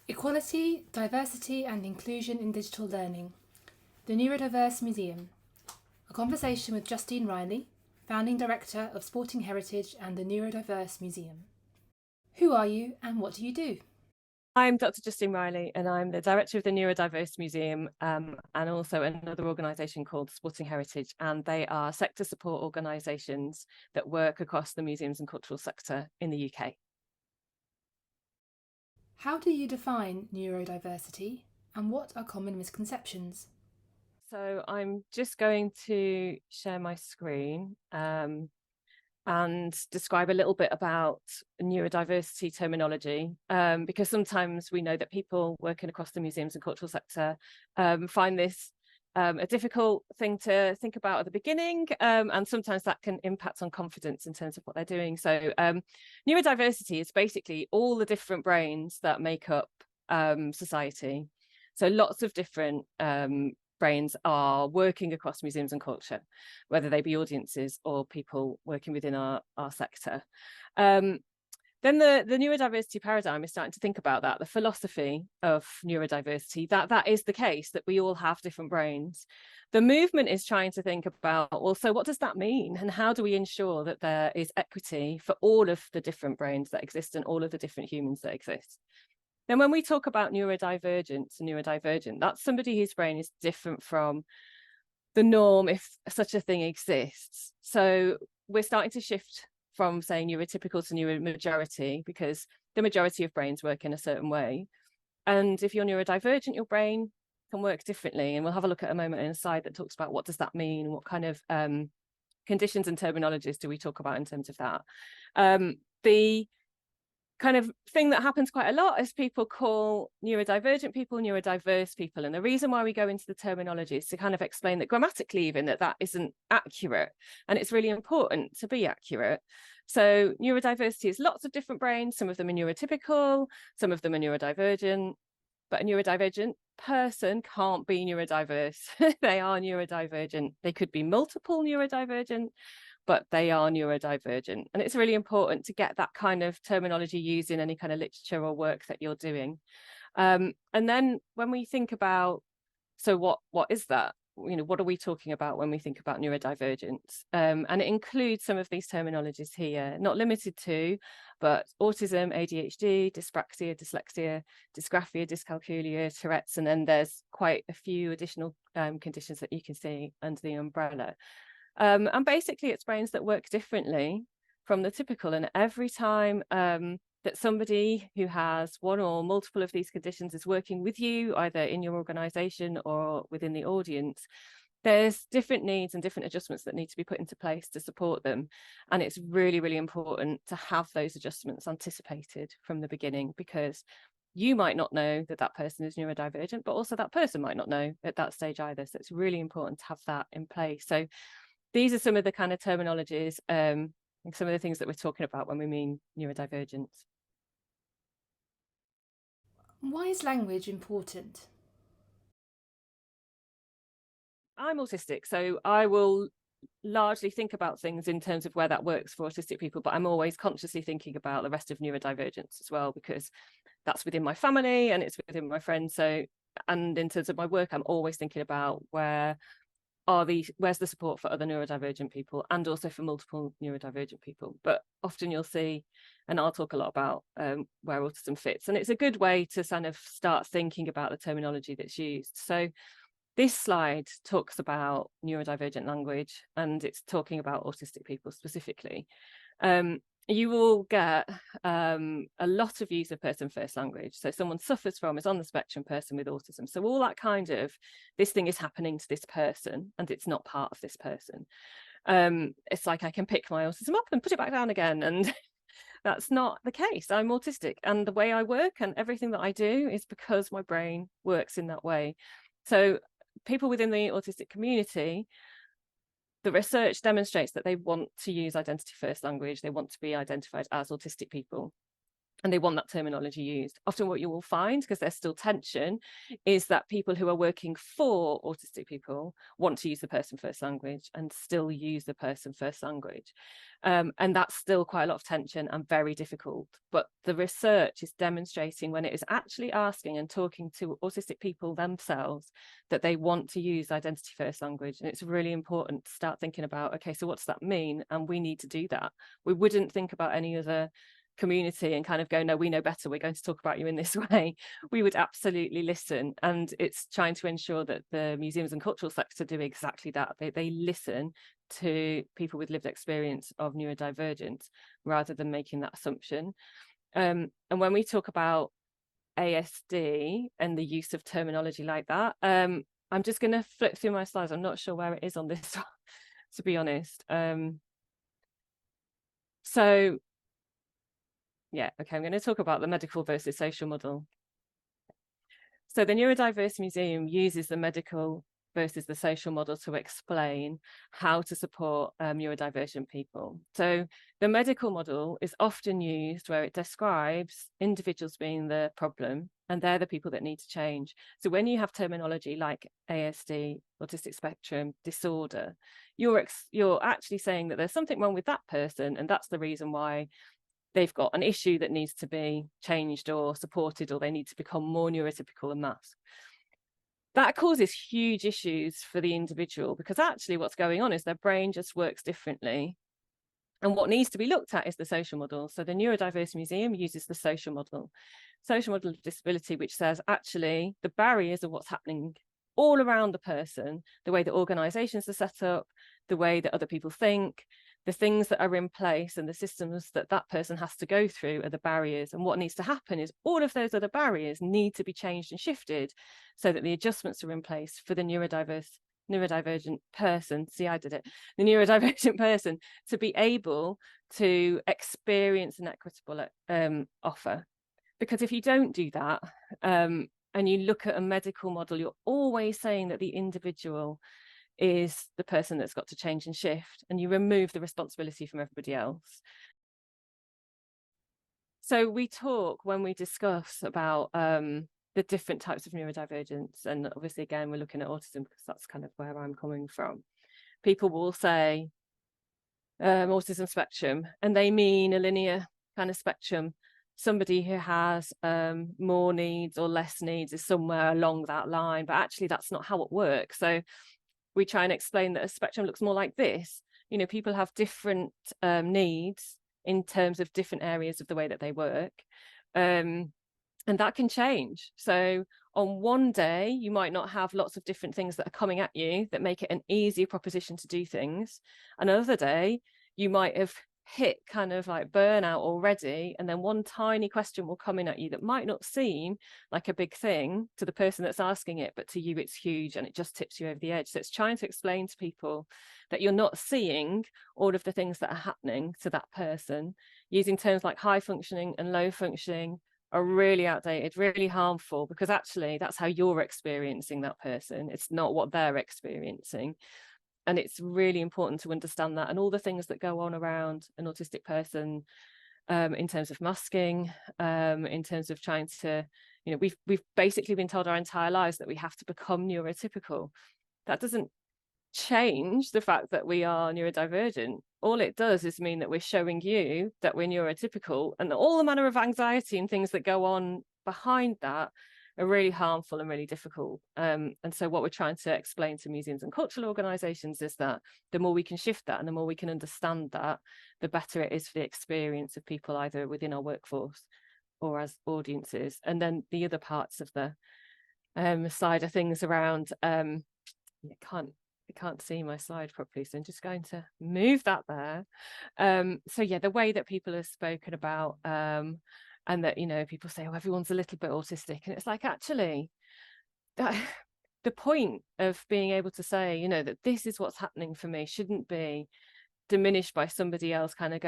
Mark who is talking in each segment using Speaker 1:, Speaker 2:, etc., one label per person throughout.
Speaker 1: Equality, Diversity and Inclusion in Digital Learning, the Neurodiverse Museum. A conversation with Justine Reilly, Founding Director of Sporting Heritage and the Neurodiverse Museum. Who are you and what do you do?
Speaker 2: I'm Dr Justine Reilly and I'm the Director of the Neurodiverse Museum and also another organisation called Sporting Heritage, and they are sector support organisations that work across the museums and cultural sector in the UK.
Speaker 1: How do you define neurodiversity and what are common misconceptions?
Speaker 2: So I'm just going to share my screen and describe a little bit about neurodiversity terminology, because sometimes we know that people working across the museums and cultural sector find this a difficult thing to think about at the beginning, and sometimes that can impact on confidence in terms of what they're doing. So neurodiversity is basically all the different brains that make up society. So lots of different brains are working across museums and culture, whether they be audiences or people working within our sector. Then the neurodiversity paradigm is starting to think about that, the philosophy of neurodiversity, that is the case, that we all have different brains. The movement is trying to think about, well, so what does that mean? And how do we ensure that there is equity for all of the different brains that exist and all of the different humans that exist? Then when we talk about neurodivergent and neurodivergent, that's somebody whose brain is different from the norm, if such a thing exists. So we're starting to shift from saying neurotypical to neuromajority, because the majority of brains work in a certain way. And if you're neurodivergent, your brain can work differently. And we'll have a look at a moment in a slide that talks about what does that mean, what kind of conditions and terminologies do we talk about in terms of that. The kind of thing that happens quite a lot is people call neurodivergent people neurodiverse people, and the reason why we go into the terminology is to kind of explain that grammatically even that isn't accurate, and it's really important to be accurate. So neurodiversity is lots of different brains. Some of them are neurotypical, some of them are neurodivergent, but a neurodivergent person can't be neurodiverse. They are neurodivergent. They could be multiple neurodivergent, but they are neurodivergent. And it's really important to get that kind of terminology used in any kind of literature or work that you're doing. And then when we think about, so what is that? You know, what are we talking about when we think about neurodivergence? And it includes some of these terminologies here, not limited to, but autism, ADHD, dyspraxia, dyslexia, dysgraphia, dyscalculia, Tourette's, and then there's quite a few additional conditions that you can see under the umbrella. And basically it's brains that work differently from the typical, and every time that somebody who has one or multiple of these conditions is working with you, either in your organisation or within the audience, there's different needs and different adjustments that need to be put into place to support them. And it's really, really important to have those adjustments anticipated from the beginning, because you might not know that that person is neurodivergent, but also that person might not know at that stage either. So it's really important to have that in place. So these are some of the kind of terminologies and some of the things that we're talking about when we mean neurodivergence.
Speaker 1: Why is language important?
Speaker 2: I'm autistic, so I will largely think about things in terms of where that works for autistic people, but I'm always consciously thinking about the rest of neurodivergence as well, because that's within my family and it's within my friends. So, and in terms of my work, I'm always thinking about where's the support for other neurodivergent people and also for multiple neurodivergent people. But often you'll see, and I'll talk a lot about where autism fits, and it's a good way to kind of start thinking about the terminology that's used. So this slide talks about neurodivergent language, and it's talking about autistic people specifically. You will get a lot of use of person first language. So someone suffers from, is on the spectrum, person with autism. So all that kind of, this thing is happening to this person and it's not part of this person. It's like I can pick my autism up and put it back down again, and that's not the case. I'm autistic, and the way I work and everything that I do is because my brain works in that way. So people within the autistic community, the research demonstrates that they want to use identity first language. They want to be identified as autistic people. and they want that terminology used. Often what you will find, because there's still tension, is that people who are working for autistic people want to use the person first language and still use the person first language. And that's still quite a lot of tension and very difficult. But the research is demonstrating when it is actually asking and talking to autistic people themselves that they want to use identity first language. And it's really important to start thinking about, okay, so what does that mean? And we need to do that. We wouldn't think about any other community and kind of go, no, we know better, we're going to talk about you in this way. We would absolutely listen. And it's trying to ensure that the museums and cultural sector do exactly that. They listen to people with lived experience of neurodivergence rather than making that assumption. And when we talk about ASD and the use of terminology like that, I'm just going to flip through my slides. I'm not sure where it is on this one, to be honest. So yeah, okay, I'm going to talk about the medical versus social model. So the Neurodiverse Museum uses the medical versus the social model to explain how to support neurodivergent people. So the medical model is often used where it describes individuals being the problem, and they're the people that need to change. So when you have terminology like ASD, autistic spectrum disorder, you're actually saying that there's something wrong with that person, and that's the reason why they've got an issue that needs to be changed or supported, or they need to become more neurotypical and masked. That causes huge issues for the individual, because actually what's going on is their brain just works differently. And what needs to be looked at is the social model. So the Neurodiverse Museum uses the social model of disability, which says actually the barriers of what's happening all around the person, the way that organizations are set up, the way that other people think, the things that are in place and the systems that that person has to go through are the barriers. And what needs to happen is all of those other barriers need to be changed and shifted so that the adjustments are in place for the neurodivergent person. See, I did it. The neurodivergent person to be able to experience an equitable offer. Because if you don't do that, and you look at a medical model, you're always saying that the individual is the person that's got to change and shift, and you remove the responsibility from everybody else. So we talk when we discuss about the different types of neurodivergence, and obviously again we're looking at autism because that's kind of where I'm coming from. People will say autism spectrum, and they mean a linear kind of spectrum. Somebody who has more needs or less needs is somewhere along that line, but actually that's not how it works. So we try and explain that a spectrum looks more like this. You know, people have different needs in terms of different areas of the way that they work. And that can change. So on one day, you might not have lots of different things that are coming at you that make it an easier proposition to do things. Another day, you might have hit kind of like burnout already, and then one tiny question will come in at you that might not seem like a big thing to the person that's asking it, but to you it's huge and it just tips you over the edge. So it's trying to explain to people that you're not seeing all of the things that are happening to that person. Using terms like high functioning and low functioning are really outdated, really harmful, because actually that's how you're experiencing that person. It's not what they're experiencing. And it's really important to understand that, and all the things that go on around an autistic person in terms of masking, in terms of trying to, you know, we've basically been told our entire lives that we have to become neurotypical. That doesn't change the fact that we are neurodivergent. All it does is mean that we're showing you that we're neurotypical, and all the manner of anxiety and things that go on behind that are really harmful and really difficult. And so what we're trying to explain to museums and cultural organisations is that the more we can shift that and the more we can understand that, the better it is for the experience of people either within our workforce or as audiences. And then the other parts of the side of things around, you can't see my slide properly, so I'm just going to move that there. So yeah, the way that people have spoken about and that, you know, people say, oh, everyone's a little bit autistic, and it's like, actually the point of being able to say, you know, that this is what's happening for me shouldn't be diminished by somebody else kind of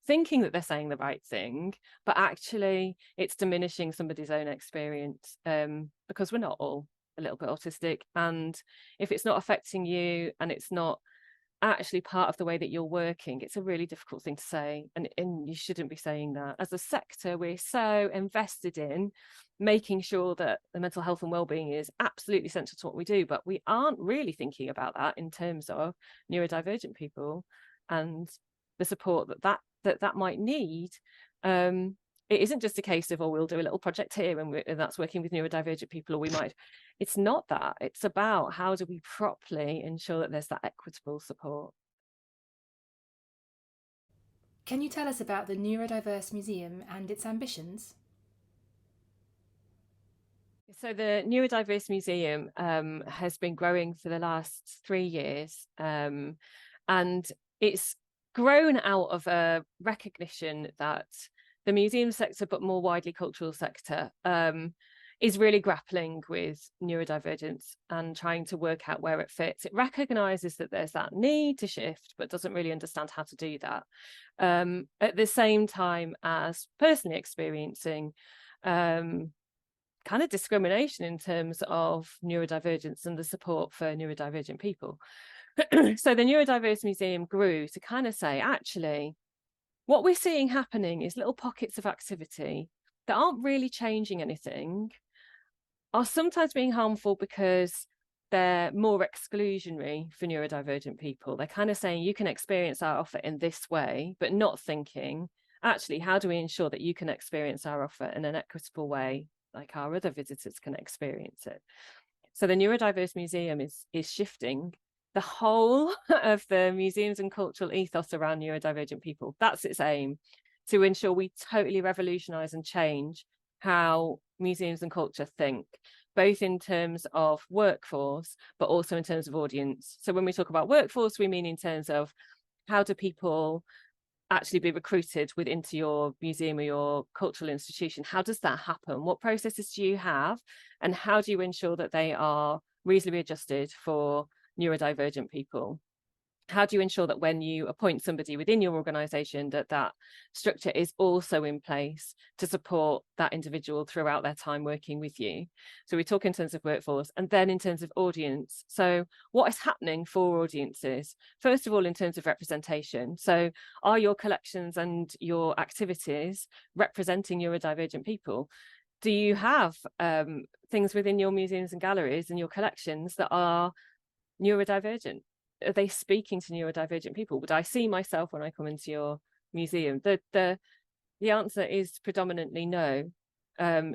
Speaker 2: thinking that they're saying the right thing, but actually it's diminishing somebody's own experience, because we're not all a little bit autistic, and if it's not affecting you and it's not actually part of the way that you're working. It's a really difficult thing to say, and you shouldn't be saying that. As a sector, we're so invested in making sure that the mental health and well-being is absolutely central to what we do, but we aren't really thinking about that in terms of neurodivergent people and the support that might need. It isn't just a case of, oh, we'll do a little project here and that's working with neurodivergent people, or we might. It's not that. It's about how do we properly ensure that there's that equitable support.
Speaker 1: Can you tell us about the Neurodiverse Museum and its ambitions?
Speaker 2: So the Neurodiverse Museum has been growing for the last 3 years, and it's grown out of a recognition that the museum sector, but more widely cultural sector, is really grappling with neurodivergence and trying to work out where it fits. It recognises that there's that need to shift, but doesn't really understand how to do that. At the same time as personally experiencing kind of discrimination in terms of neurodivergence and the support for neurodivergent people. So the Neurodiverse Museum grew to kind of say, actually, what we're seeing happening is little pockets of activity that aren't really changing anything, are sometimes being harmful because they're more exclusionary for neurodivergent people. They're kind of saying you can experience our offer in this way, but not thinking, actually, how do we ensure that you can experience our offer in an equitable way, like our other visitors can experience it? So the Neurodiverse Museum is shifting the whole of the museums and cultural ethos around neurodivergent people. That's its aim, to ensure we totally revolutionise and change how museums and culture think, both in terms of workforce, but also in terms of audience. So when we talk about workforce, we mean in terms of how do people actually be recruited into your museum or your cultural institution? How does that happen? What processes do you have? And how do you ensure that they are reasonably adjusted for neurodivergent people? How do you ensure that when you appoint somebody within your organisation, that structure is also in place to support that individual throughout their time working with you? So we talk in terms of workforce, and then in terms of audience. So what is happening for audiences? First of all, in terms of representation. So are your collections and your activities representing neurodivergent people? Do you have things within your museums and galleries and your collections that are neurodivergent? Are they speaking to neurodivergent people? Would I see myself when I come into your museum? The answer is predominantly no.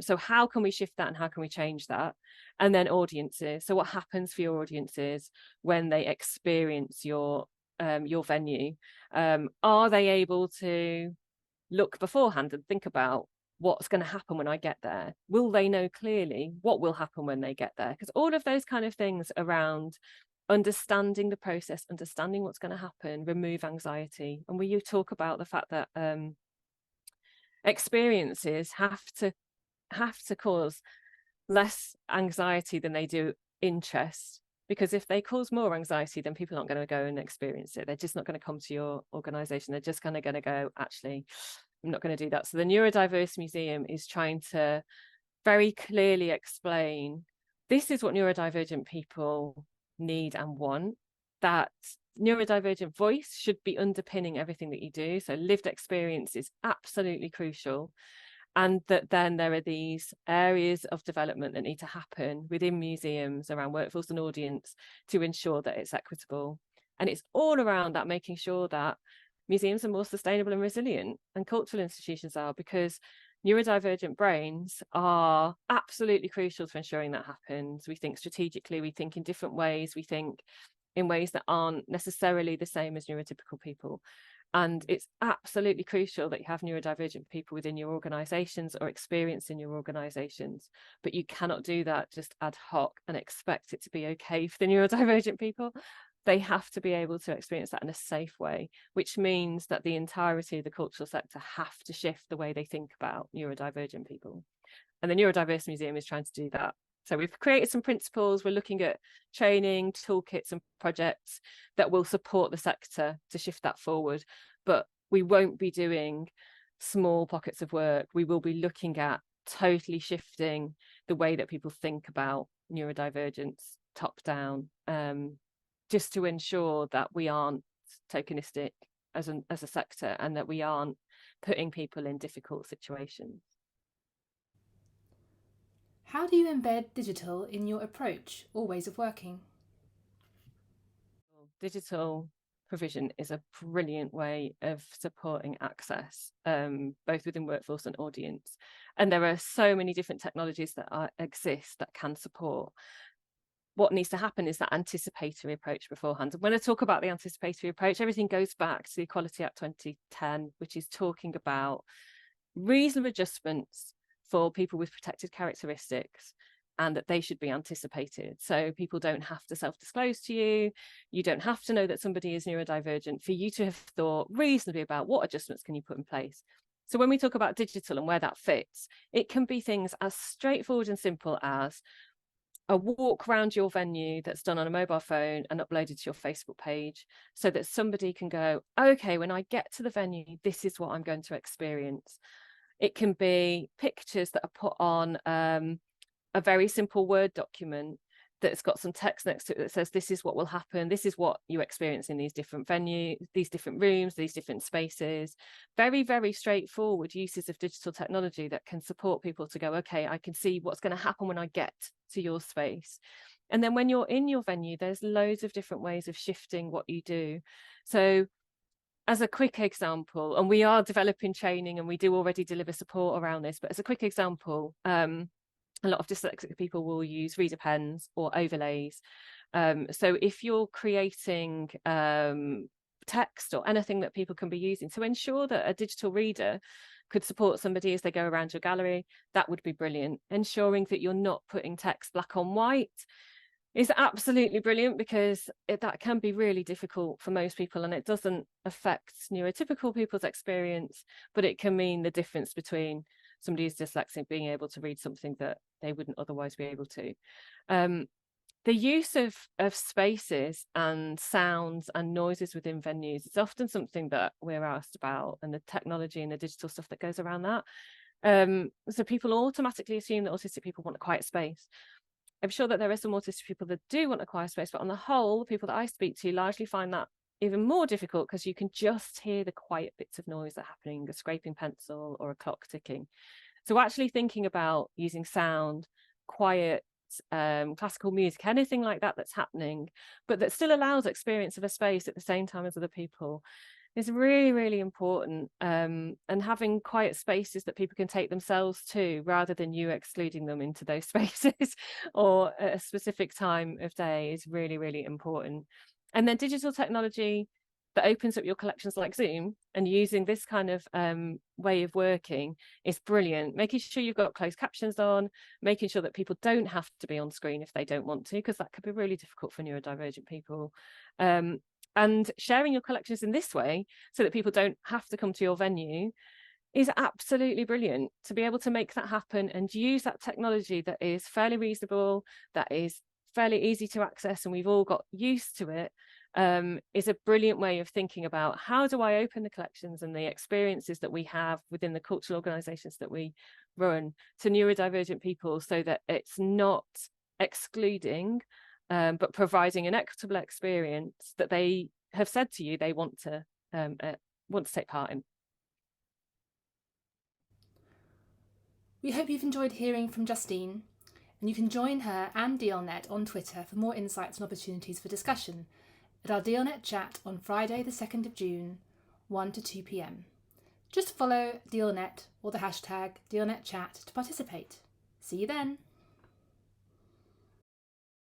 Speaker 2: So how can we shift that and how can we change that? And then audiences. So what happens for your audiences when they experience your venue? Are they able to look beforehand and think about what's going to happen when I get there? Will they know clearly what will happen when they get there? Because all of those kind of things around understanding the process, understanding what's going to happen, remove anxiety. And when you talk about the fact that experiences have to cause less anxiety than they do interest, because if they cause more anxiety, then people aren't going to go and experience it. They're just not going to come to your organisation. They're just going to go, actually, I'm not going to do that. So the Neurodiverse Museum is trying to very clearly explain, this is what neurodivergent people need and want, that neurodivergent voice should be underpinning everything that you do. So lived experience is absolutely crucial. And that then there are these areas of development that need to happen within museums around workforce and audience to ensure that it's equitable. And it's all around that, making sure that museums are more sustainable and resilient, and cultural institutions are, because neurodivergent brains are absolutely crucial to ensuring that happens. We think strategically, we think in different ways, we think in ways that aren't necessarily the same as neurotypical people. And it's absolutely crucial that you have neurodivergent people within your organisations or experience in your organisations, but you cannot do that just ad hoc and expect it to be okay for the neurodivergent people. They have to be able to experience that in a safe way, which means that the entirety of the cultural sector have to shift the way they think about neurodivergent people. And the Neurodiverse Museum is trying to do that. So we've created some principles. We're looking at training, toolkits and projects that will support the sector to shift that forward. But we won't be doing small pockets of work. We will be looking at totally shifting the way that people think about neurodivergence top down, just to ensure that we aren't tokenistic as a sector, and that we aren't putting people in difficult situations.
Speaker 1: How do you embed digital in your approach or ways of working?
Speaker 2: Digital provision is a brilliant way of supporting access, both within workforce and audience. And there are so many different technologies that exist that can support. What needs to happen is that anticipatory approach beforehand. And when I talk about the anticipatory approach, everything goes back to the Equality Act 2010, which is talking about reasonable adjustments for people with protected characteristics, and that they should be anticipated. So people don't have to self-disclose to you. You don't have to know that somebody is neurodivergent for you to have thought reasonably about what adjustments can you put in place. So when we talk about digital and where that fits, it can be things as straightforward and simple as a walk around your venue that's done on a mobile phone and uploaded to your Facebook page, so that somebody can go, okay, when I get to the venue, this is what I'm going to experience. It can be pictures that are put on a very simple Word document that's got some text next to it that says, this is what will happen, this is what you experience in these different venues, these different rooms, these different spaces. Very, very straightforward uses of digital technology that can support people to go, okay, I can see what's going to happen when I get to your space. And then when you're in your venue, there's loads of different ways of shifting what you do. So as a quick example, and we are developing training and we do already deliver support around this, but as a quick example, a lot of dyslexic people will use reader pens or overlays. So if you're creating text or anything that people can be using to ensure that a digital reader could support somebody as they go around your gallery, that would be brilliant. Ensuring that you're not putting text black on white is absolutely brilliant, because that can be really difficult for most people, and it doesn't affect neurotypical people's experience, but it can mean the difference between somebody who's dyslexic being able to read something that they wouldn't otherwise be able to. The use of spaces and sounds and noises within venues is often something that we're asked about, and the technology and the digital stuff that goes around that. So people automatically assume that autistic people want a quiet space. I'm sure that there are some autistic people that do want a quiet space, but on the whole, the people that I speak to largely find that even more difficult, because you can just hear the quiet bits of noise that are happening, a scraping pencil or a clock ticking. So actually thinking about using sound, quiet, classical music, anything like that that's happening, but that still allows experience of a space at the same time as other people, is really, really important. And having quiet spaces that people can take themselves to, rather than you excluding them into those spaces or at a specific time of day, is really, really important. And then digital technology that opens up your collections like Zoom, and using this kind of way of working is brilliant. Making sure you've got closed captions on, making sure that people don't have to be on screen if they don't want to, because that could be really difficult for neurodivergent people. And sharing your collections in this way, so that people don't have to come to your venue, is absolutely brilliant. To be able to make that happen and use that technology that is fairly reasonable, that is fairly easy to access, and we've all got used to it, is a brilliant way of thinking about, how do I open the collections and the experiences that we have within the cultural organisations that we run to neurodivergent people, so that it's not excluding, but providing an equitable experience that they have said to you they want to take part in.
Speaker 1: We hope you've enjoyed hearing from Justine, and you can join her and DLNET on Twitter for more insights and opportunities for discussion at our DLNET chat on Friday the 2nd of June, 1 to 2 p.m. Just follow DLNET or the hashtag DLNET chat to participate. See you then!